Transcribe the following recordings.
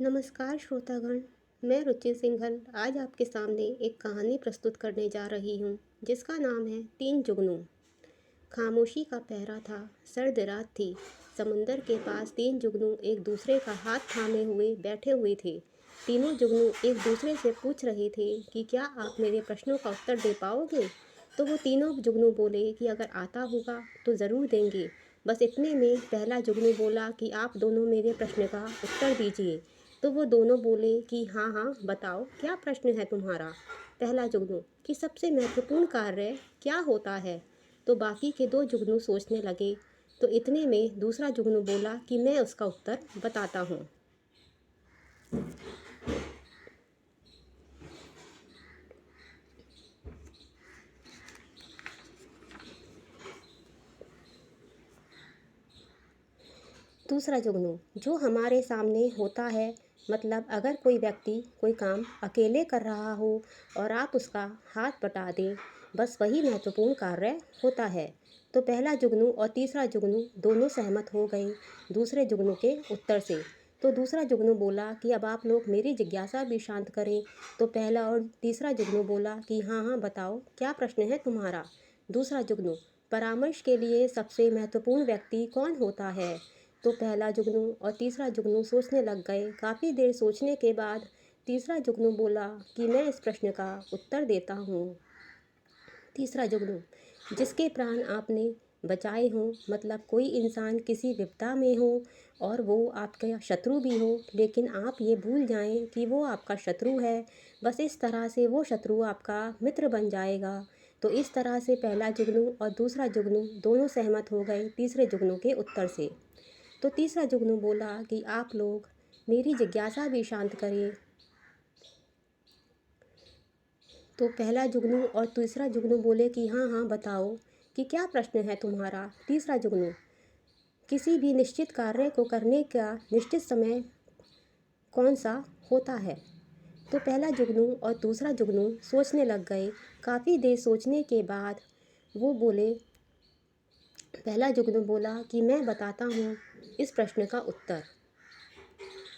नमस्कार श्रोतागण। मैं रुचि सिंघल आज आपके सामने एक कहानी प्रस्तुत करने जा रही हूँ जिसका नाम है तीन जुगनू। खामोशी का पहरा था, सर्द रात थी। समुंदर के पास तीन जुगनू एक दूसरे का हाथ थामे हुए बैठे हुए थे। तीनों जुगनू एक दूसरे से पूछ रहे थे कि क्या आप मेरे प्रश्नों का उत्तर दे पाओगे। तो वो तीनों जुगनू बोले कि अगर आता होगा तो ज़रूर देंगे। बस इतने में पहला जुगनू बोला कि आप दोनों मेरे प्रश्न का उत्तर दीजिए। तो वो दोनों बोले कि हाँ हाँ बताओ क्या प्रश्न है तुम्हारा। पहला जुगनू कि सबसे महत्वपूर्ण कार्य क्या होता है। तो बाकी के दो जुगनू सोचने लगे। तो इतने में दूसरा जुगनू बोला कि मैं उसका उत्तर बताता हूँ। दूसरा जुगनू जो हमारे सामने होता है, मतलब अगर कोई व्यक्ति कोई काम अकेले कर रहा हो और आप उसका हाथ बटा दें, बस वही महत्वपूर्ण कार्य होता है। तो पहला जुगनू और तीसरा जुगनू दोनों सहमत हो गए दूसरे जुगनू के उत्तर से। तो दूसरा जुगनू बोला कि अब आप लोग मेरी जिज्ञासा भी शांत करें। तो पहला और तीसरा जुगनू बोला कि हाँ हाँ बताओ क्या प्रश्न है तुम्हारा। दूसरा जुगनू परामर्श के लिए सबसे महत्वपूर्ण व्यक्ति कौन होता है। तो पहला जुगनू और तीसरा जुगनू सोचने लग गए। काफ़ी देर सोचने के बाद तीसरा जुगनू बोला कि मैं इस प्रश्न का उत्तर देता हूँ। तीसरा जुगनू जिसके प्राण आपने बचाए हों, मतलब कोई इंसान किसी विपदा में हो और वो आपका शत्रु भी हो, लेकिन आप ये भूल जाएं कि वो आपका शत्रु है। बस इस तरह से वो शत्रु आपका मित्र बन जाएगा। तो इस तरह से पहला जुगनू और दूसरा जुगनू दोनों सहमत हो गए तीसरे जुगनू के उत्तर से। तो तीसरा जुगनू बोला कि आप लोग मेरी जिज्ञासा भी शांत करें। तो पहला जुगनू और तीसरा जुगनू बोले कि हाँ हाँ बताओ कि क्या प्रश्न है तुम्हारा। तीसरा जुगनू किसी भी निश्चित कार्य को करने का निश्चित समय कौन सा होता है। तो पहला जुगनू और दूसरा जुगनू सोचने लग गए। काफ़ी देर सोचने के बाद वो बोले, पहला जुगनू बोला कि मैं बताता हूँ इस प्रश्न का उत्तर।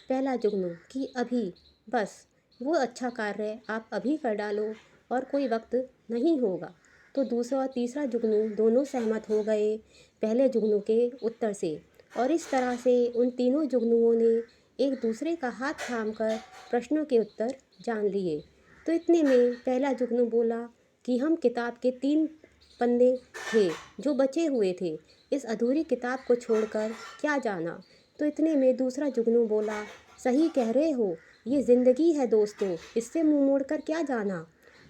पहला जुगनू कि अभी, बस वो अच्छा कार्य आप अभी कर डालो और कोई वक्त नहीं होगा। तो दूसरा और तीसरा जुगनू दोनों सहमत हो गए पहले जुगनू के उत्तर से। और इस तरह से उन तीनों जुगनुओं ने एक दूसरे का हाथ थामकर प्रश्नों के उत्तर जान लिए। तो इतने में पहला जुगनू बोला कि हम किताब के 3 पन्ने थे जो बचे हुए थे, इस अधूरी किताब को छोड़कर क्या जाना। तो इतने में दूसरा जुगनू बोला, सही कह रहे हो, ये ज़िंदगी है दोस्तों, इससे मुंह मोड़कर क्या जाना।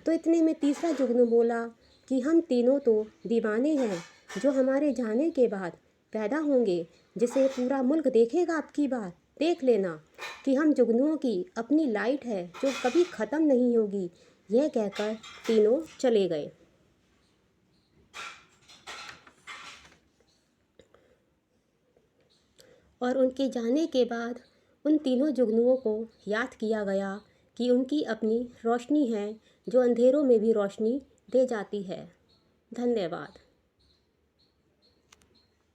तो इतने में तीसरा जुगनू बोला कि हम तीनों तो दीवाने हैं जो हमारे जाने के बाद पैदा होंगे, जिसे पूरा मुल्क देखेगा। आपकी बार देख लेना कि हम जुगनुओं की अपनी लाइट है जो कभी ख़त्म नहीं होगी। यह कहकर तीनों चले गए। और उनके जाने के बाद उन तीनों जुगनुओं को याद किया गया कि उनकी अपनी रोशनी है जो अंधेरों में भी रोशनी दे जाती है। धन्यवाद।